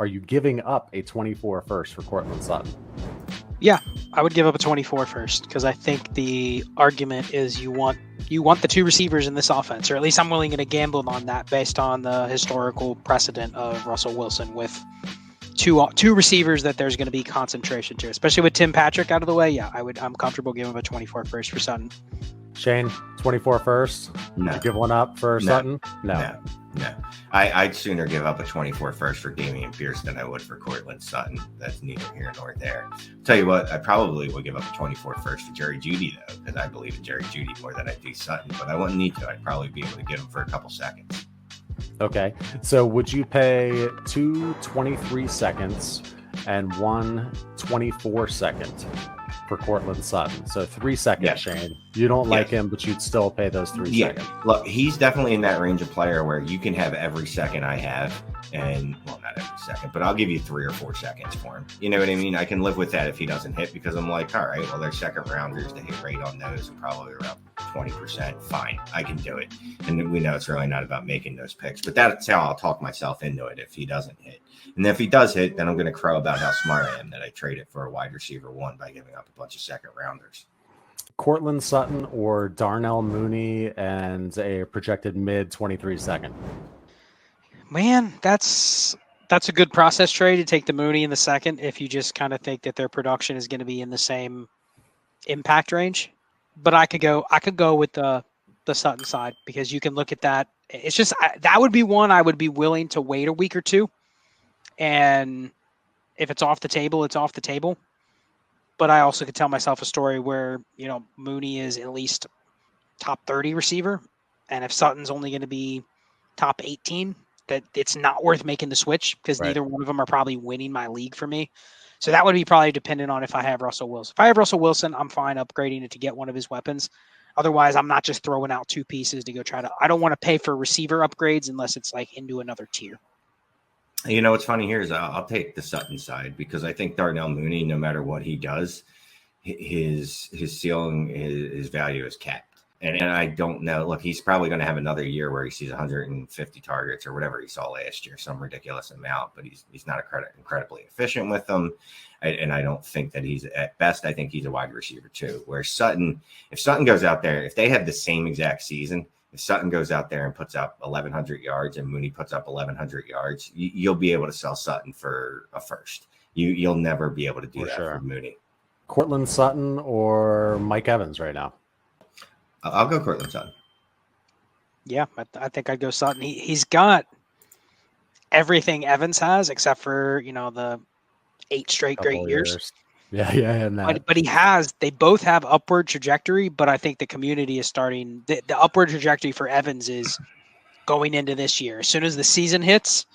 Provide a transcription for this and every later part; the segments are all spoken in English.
Are you giving up a 24 first for Courtland Sutton? Yeah, I would give up a 24 first because I think the argument is you want the two receivers in this offense, or at least I'm willing to gamble on that based on the historical precedent of Russell Wilson with two receivers that there's going to be concentration to, especially with Tim Patrick out of the way. Yeah, I'm comfortable giving up a 24 first for Sutton. Shane, 24 first? No. You give one up for Sutton? No. I'd sooner give up a 24 first for Dameon Pierce than I would for Courtland Sutton. That's neither here nor there. Tell you what, I probably would give up a 24 first for Jerry Jeudy, though, because I believe in Jerry Jeudy more than I do Sutton, but I wouldn't need to. I'd probably be able to give him for a couple seconds. Okay. So would you pay 2 23 seconds and 1 24 second for Courtland Sutton? So 3 seconds, Yes. Shane. You don't like him, but you'd still pay those 3 seconds. Look, he's definitely in that range of player where you can have every second I have, and well, not every second, but I'll give you 3 or 4 seconds for him. You know what I mean? I can live with that if he doesn't hit, because I'm like, all right, well, they're second rounders. The hit rate on those are probably around 20%. Fine, I can do it. And we know it's really not about making those picks, but that's how I'll talk myself into it if he doesn't hit. And if he does hit, then I'm going to crow about how smart I am that I traded for a wide receiver 1 by giving up a bunch of second rounders. Courtland Sutton or Darnell Mooney and a projected mid 23 second? Man, that's a good process trade to take the Mooney in the second if you just kind of think that their production is going to be in the same impact range. But I could go with the Sutton side because you can look at that. It's just that would be one I would be willing to wait a week or two. And if it's off the table, it's off the table. But I also could tell myself a story where, Mooney is at least top 30 receiver. And if Sutton's only going to be top 18, that it's not worth making the switch because neither one of them are probably winning my league for me. So that would be probably dependent on if I have Russell Wilson. If I have Russell Wilson, I'm fine upgrading it to get one of his weapons. Otherwise, I'm not just throwing out 2 pieces to go I don't want to pay for receiver upgrades unless it's like into another tier. You know, what's funny here is I'll take the Sutton side because I think Darnell Mooney, no matter what he does, his ceiling, his value is capped. And I don't know. Look, he's probably going to have another year where he sees 150 targets or whatever he saw last year, some ridiculous amount. But he's not incredibly efficient with them. And I don't think that he's at best. I think he's a wide receiver too. Where Sutton, if Sutton goes out there, if they have the same exact season, if Sutton goes out there and puts up 1,100 yards and Mooney puts up 1,100 yards, you'll be able to sell Sutton for a first. You'll never be able to do that for Mooney. Courtland Sutton or Mike Evans right now? I'll go Courtland Sutton. Yeah, I think I'd go Sutton. He's got everything Evans has except for, the 8 straight great years. Yeah. But they both have upward trajectory, but I think the community is starting, the upward trajectory for Evans is going into this year. As soon as the season hits,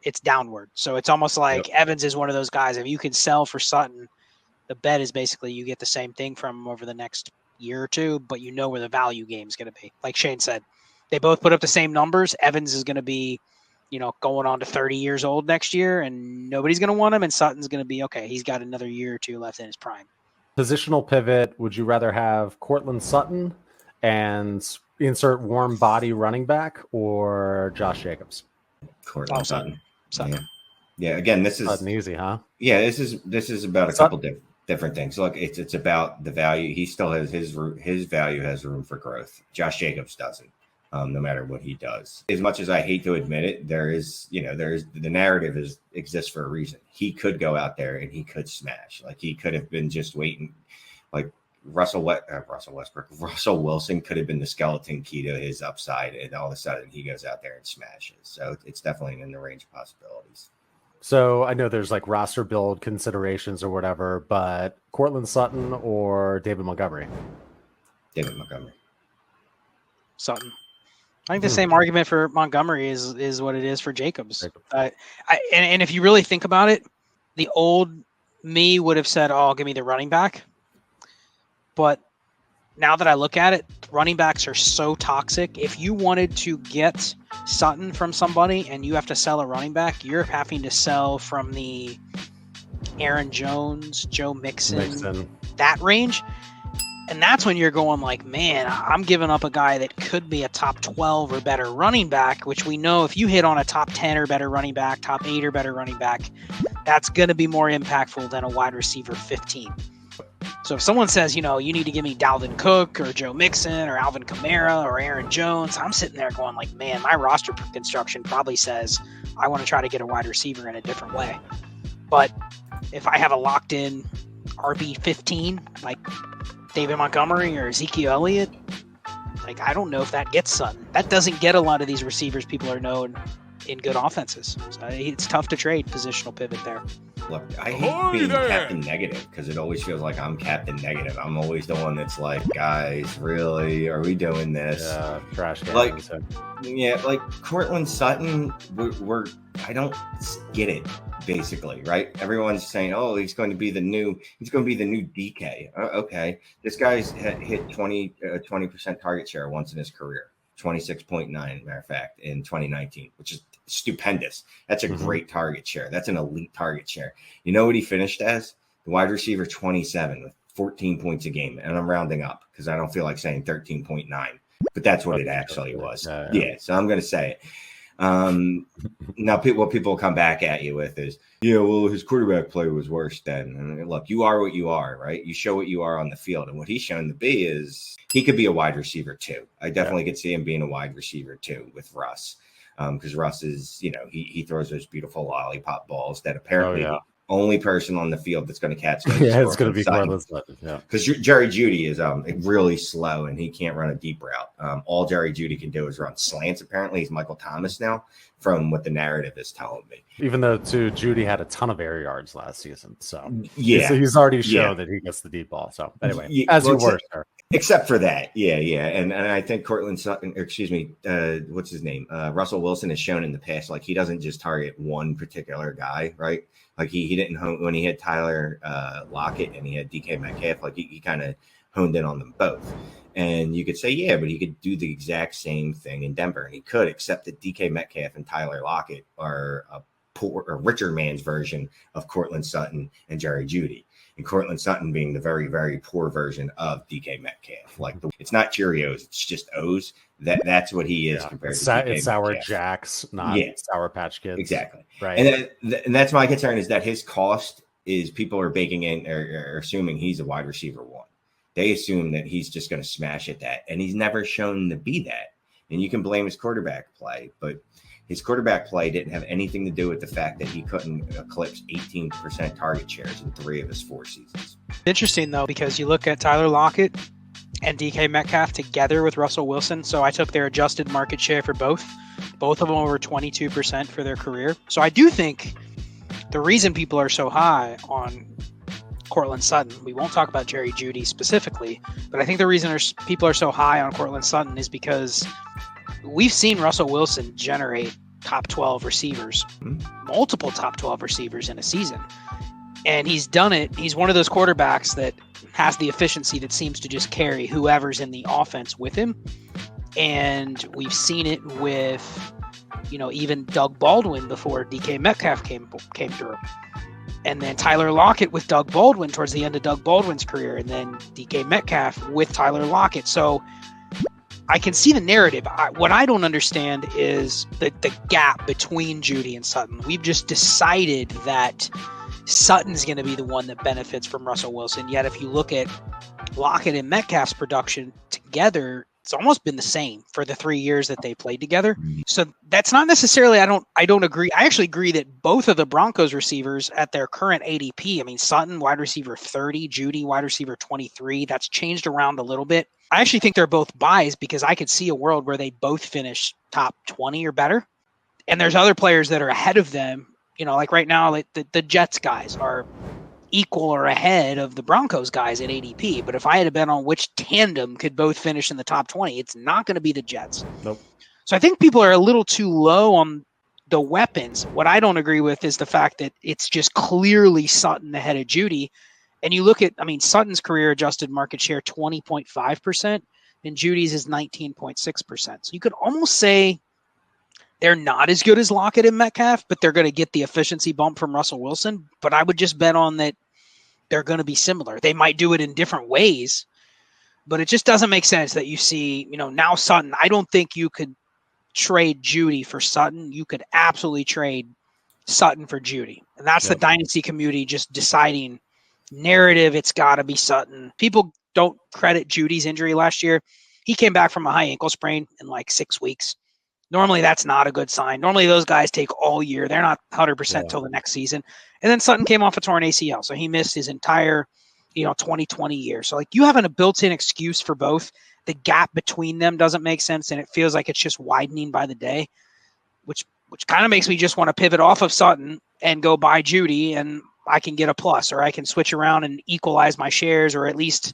it's downward. So it's almost like Evans is one of those guys, if you can sell for Sutton, the bet is basically you get the same thing from him over the next year or two, but you know where the value game is going to be. Like Shane said, they both put up the same numbers. Evans is going to be, going on to 30 years old next year, and nobody's going to want him. And Sutton's going to be okay. He's got another year or two left in his prime. Positional pivot. Would you rather have Courtland Sutton and insert warm body running back or Josh Jacobs? Courtland Sutton. Sutton. Yeah. Again, this is Sutton easy, huh? Yeah. This is about a couple different things. Look, it's about the value. He still has his value has room for growth. Josh Jacobs doesn't, no matter what he does. As much as I hate to admit it, the narrative exists for a reason. He could go out there and he could smash. Like he could have been just waiting. Like Russell Wilson could have been the skeleton key to his upside, and all of a sudden he goes out there and smashes. So it's definitely in the range of possibilities. So I know there's like roster build considerations or whatever, but Courtland Sutton or David Montgomery? David Montgomery. Sutton. I think the same argument for Montgomery is what it is for Jacobs. And if you really think about it, the old me would have said, "Oh, give me the running back." But now that I look at it, running backs are so toxic. If you wanted to get Sutton from somebody and you have to sell a running back, you're having to sell from the Aaron Jones, Joe Mixon, that range. And that's when you're going like, man, I'm giving up a guy that could be a top 12 or better running back, which we know if you hit on a top 10 or better running back, top 8 or better running back, that's going to be more impactful than a wide receiver 15. So if someone says, you need to give me Dalvin Cook or Joe Mixon or Alvin Kamara or Aaron Jones, I'm sitting there going like, man, my roster construction probably says I want to try to get a wide receiver in a different way. But if I have a locked in RB15, like David Montgomery or Ezekiel Elliott, like I don't know if that gets Sutton. That doesn't get a lot of these receivers people are known in good offenses. So it's tough to trade positional pivot there. Look, I hate being captain negative because it always feels like I'm captain negative. I'm always the one that's like, guys, really? Are we doing this? Yeah, trash can. Like Courtland Sutton, I don't get it, basically, right? Everyone's saying, oh, he's going to be the new DK. Okay. This guy's hit 20% target share once in his career. 26.9, matter of fact, in 2019, which is stupendous. That's a great target share. That's an elite target share. You know what he finished as? The wide receiver 27 with 14 points a game. And I'm rounding up because I don't feel like saying 13.9, but that's what it actually was. Yeah, so I'm going to say it. Now, what people come back at you with is, his quarterback play was worse then. And look, you are what you are, right? You show what you are on the field. And what he's shown to be is he could be a wide receiver too. I definitely could see him being a wide receiver too with Russ. Because Russ is, he throws those beautiful lollipop balls that apparently the only person on the field that's going to catch those. It's going to be Courtland Sutton. Yeah, because Jerry Jeudy is really slow and he can't run a deep route. All Jerry Jeudy can do is run slants. Apparently, he's Michael Thomas now, from what the narrative is telling me. Even though Jeudy had a ton of air yards last season, so he's already shown that he gets the deep ball. So anyway, you were, sir. Except for that, and I think Courtland Sutton, what's his name? Russell Wilson has shown in the past, like he doesn't just target one particular guy, right? Like he didn't hone when he had Tyler Lockett and he had DK Metcalf, like he kind of honed in on them both. And you could say, but he could do the exact same thing in Denver, and he could, except that DK Metcalf and Tyler Lockett are a richer man's version of Courtland Sutton and Jerry Jeudy. And Courtland Sutton being the very, very poor version of DK Metcalf. Like it's not Cheerios, it's just O's. That's what he is compared to DK it's Sour Metcalf. Jacks, not Sour Patch Kids. Exactly. Right. And that's my concern is that his cost is people are baking in or assuming he's a wide receiver one. They assume that he's just going to smash at that. And he's never shown to be that. And you can blame his quarterback play, but his quarterback play didn't have anything to do with the fact that he couldn't eclipse 18% target shares in 3 of his 4 seasons. Interesting, though, because you look at Tyler Lockett and DK Metcalf together with Russell Wilson. So I took their adjusted market share for both of them over 22% for their career. So I do think the reason people are so high on Courtland Sutton, we won't talk about Jerry Jeudy specifically, but I think the reason people are so high on Courtland Sutton is because we've seen Russell Wilson generate top 12 receivers, multiple top 12 receivers in a season. And he's done it. He's one of those quarterbacks that has the efficiency that seems to just carry whoever's in the offense with him. And we've seen it with, even Doug Baldwin before DK Metcalf came through. And then Tyler Lockett with Doug Baldwin towards the end of Doug Baldwin's career. And then DK Metcalf with Tyler Lockett. So I can see the narrative. What I don't understand is the gap between Jeudy and Sutton. We've just decided that Sutton's going to be the one that benefits from Russell Wilson. Yet if you look at Lockett and Metcalf's production together, it's almost been the same for the 3 years that they played together. So that's not necessarily, I don't agree. I actually agree that both of the Broncos receivers at their current ADP, Sutton, wide receiver 30, Jeudy, wide receiver 23, that's changed around a little bit. I actually think they're both buys because I could see a world where they both finish top 20 or better. And there's other players that are ahead of them. Like right now, like the Jets guys are equal or ahead of the Broncos guys at ADP. But if I had to bet on which tandem could both finish in the top 20, it's not going to be the Jets. Nope. So I think people are a little too low on the weapons. What I don't agree with is the fact that it's just clearly Sutton ahead of Jeudy. And you look at, Sutton's career adjusted market share, 20.5%, and Judy's is 19.6%. So you could almost say they're not as good as Lockett and Metcalf, but they're going to get the efficiency bump from Russell Wilson. But I would just bet on that they're going to be similar. They might do it in different ways, But it just doesn't make sense that you see, now Sutton. I don't think you could trade Jeudy for Sutton. You could absolutely trade Sutton for Jeudy. And that's the Dynasty community just deciding narrative. It's got to be Sutton. People don't credit Judy's injury last year. He came back from a high ankle sprain in like 6 weeks. Normally, that's not a good sign. Normally, those guys take all year. They're not 100% till the next season. And then Sutton came off a torn ACL, so he missed his entire, 2020 year. So, like, you having a built-in excuse for both. The gap between them doesn't make sense, and it feels like it's just widening by the day, which kind of makes me just want to pivot off of Sutton and go buy Jeudy, and I can get a plus, or I can switch around and equalize my shares, or at least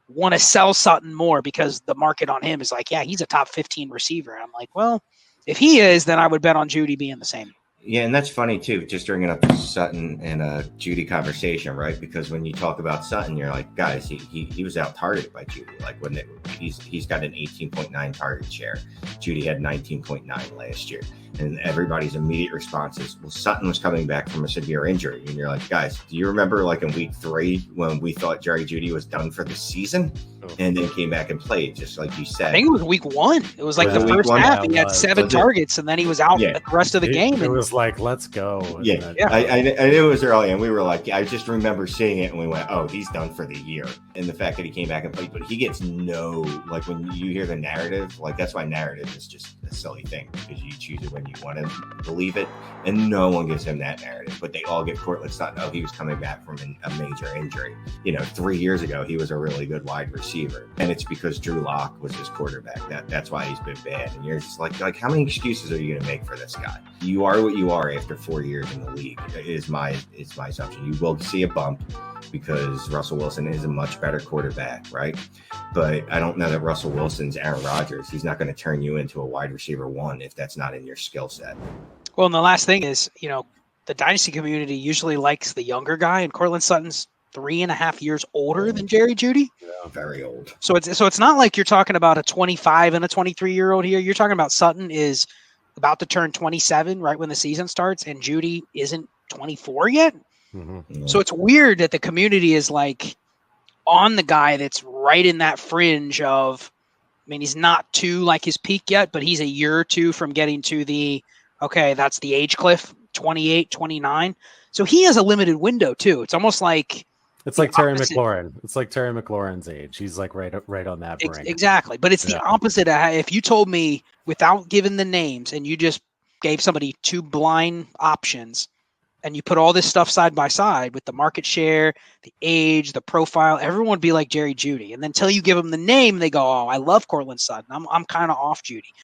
want to sell Sutton more because the market on him is like, yeah, he's a top 15 receiver. And I'm like, well, if he is, then I would bet on Jeudy being the same. Yeah, and that's funny too, just bringing up the Sutton and Jeudy conversation, right? Because when you talk about Sutton, you're like, guys, he was out targeted by Jeudy. Like when he's got an 18.9 target share. Jeudy had 19.9 last year. And everybody's immediate response is, well, Sutton was coming back from a severe injury. And you're like, guys, do you remember like in week 3 when we thought Jerry Jeudy was done for the season and then came back and played, just like you said? I think it was week 1. It was like the first half. He had 7 targets and then he was out the rest of the game. It was like, let's go. Yeah. I knew it was early and we were like, I just remember seeing it and we went, oh, he's done for the year. And the fact that he came back and played, but he gets like when you hear the narrative, like that's why narrative is just a silly thing because you choose it when you want to believe it, and no one gives him that narrative. But they all give Courtland Sutton, oh, he was coming back from a major injury. 3 years ago, he was a really good wide receiver, and it's because Drew Lock was his quarterback. That's why he's been bad. And you're just like how many excuses are you going to make for this guy? You are what you are after 4 years in the league. Is my assumption. You will see a bump because Russell Wilson is a much better quarterback, right? But I don't know that Russell Wilson's Aaron Rodgers. He's not going to turn you into a wide receiver 1 if that's not in your skill set. Well, and the last thing is, the Dynasty community usually likes the younger guy, and Courtland Sutton's 3.5 years older than Jerry Jeudy. Yeah, very old. So it's not like you're talking about a 25 and a 23-year-old here. You're talking about Sutton is about to turn 27 right when the season starts, and Jeudy isn't 24 yet. Mm-hmm. Yeah. So it's weird that the community is like on the guy that's right in that fringe of, I mean, he's not to like his peak yet, but he's a year or two from getting to that's the age cliff, 28, 29. So he has a limited window too. It's almost like it's like Terry McLaurin. It's like Terry McLaurin's age. He's like right on that brink. Exactly. But it's the opposite. If you told me without giving the names and you just gave somebody 2 blind options and you put all this stuff side by side with the market share, the age, the profile, everyone would be like Jerry Jeudy. And then until you give them the name, they go, oh, I love Courtland Sutton. I'm kind of off Jeudy.